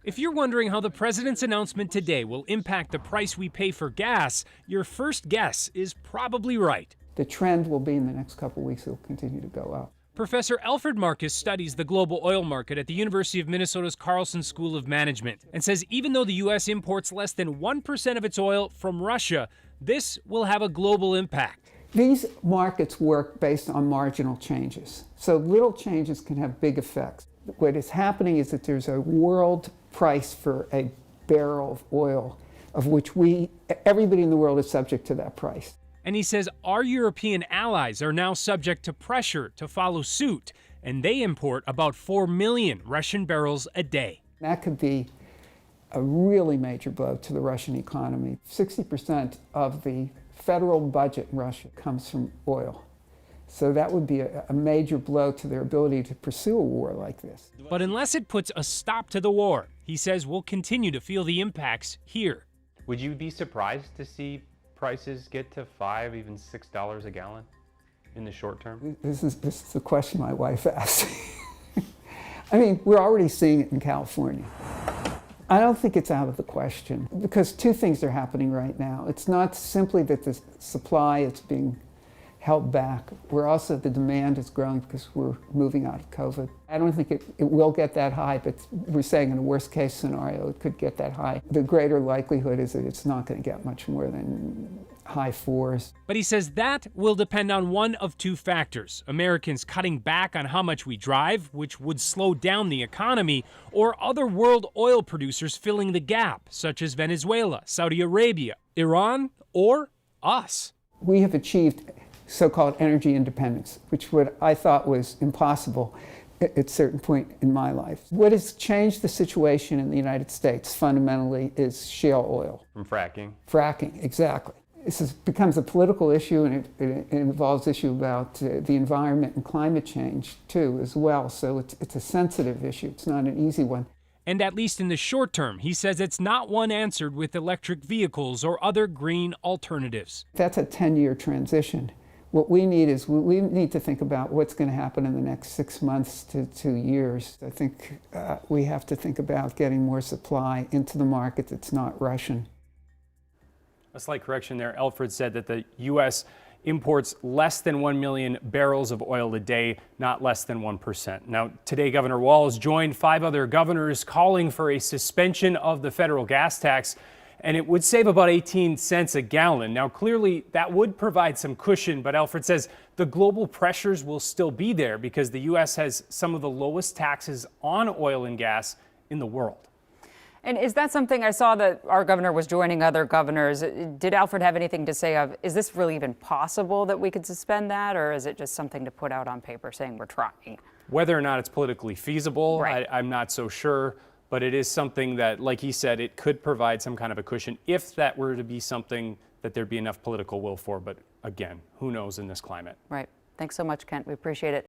If you're wondering how the president's announcement today will impact the price we pay for gas, your first guess is probably right. The trend will be in the next couple of weeks, it will continue to go up. Professor Alfred Marcus studies the global oil market at the University of Minnesota's Carlson School of Management and says even though the U.S. imports less than 1% of its oil from Russia, this will have a global impact. These markets work based on marginal changes, so little changes can have big effects. What is happening is that there's a world price for a barrel of oil, of which everybody in the world is subject to that price. And he says our European allies are now subject to pressure to follow suit, and they import about 4 million Russian barrels a day. That could be a really major blow to the Russian economy. 60% of the federal budget in Russia comes from oil. So that would be a major blow to their ability to pursue a war like this. But unless it puts a stop to the war, he says we'll continue to feel the impacts here. Would you be surprised to see prices get to $5, even $6 a gallon in the short term? This is the question my wife asked. I mean, we're already seeing it in California. I don't think it's out of the question because two things are happening right now. It's not simply that the supply is being held back. The demand is growing because we're moving out of COVID. I don't think it will get that high, but we're saying in a worst case scenario, it could get that high. The greater likelihood is that it's not going to get much more than high fours. But he says that will depend on one of two factors: Americans cutting back on how much we drive, which would slow down the economy, or other world oil producers filling the gap, such as Venezuela, Saudi Arabia, Iran, or us. We have achieved so-called energy independence, which what I thought was impossible at a certain point in my life. What has changed the situation in the United States fundamentally is shale oil. From fracking? Fracking, exactly. This becomes a political issue, and it involves issue about the environment and climate change too as well. So it's a sensitive issue. It's not an easy one. And at least in the short term, he says it's not one answered with electric vehicles or other green alternatives. That's a 10-year transition. What we need is we need to think about what's going to happen in the next 6 months to 2 years. I think we have to think about getting more supply into the market that's not Russian. A slight correction there. Alfred said that the U.S. imports less than 1 million barrels of oil a day, not less than 1%. Now, today, Governor Walz joined 5 other governors calling for a suspension of the federal gas tax, and it would save about 18 cents a gallon. Now, clearly, that would provide some cushion, but Alfred says the global pressures will still be there because the U.S. has some of the lowest taxes on oil and gas in the world. And is that something I saw that our governor was joining other governors? Did Alfred have anything to say of, is this really even possible that we could suspend that, or is it just something to put out on paper saying we're trying? Whether or not it's politically feasible, right. I'm not so sure. But it is something that, like he said, it could provide some kind of a cushion if that were to be something that there'd be enough political will for. But again, who knows in this climate? Right. Thanks so much, Kent. We appreciate it.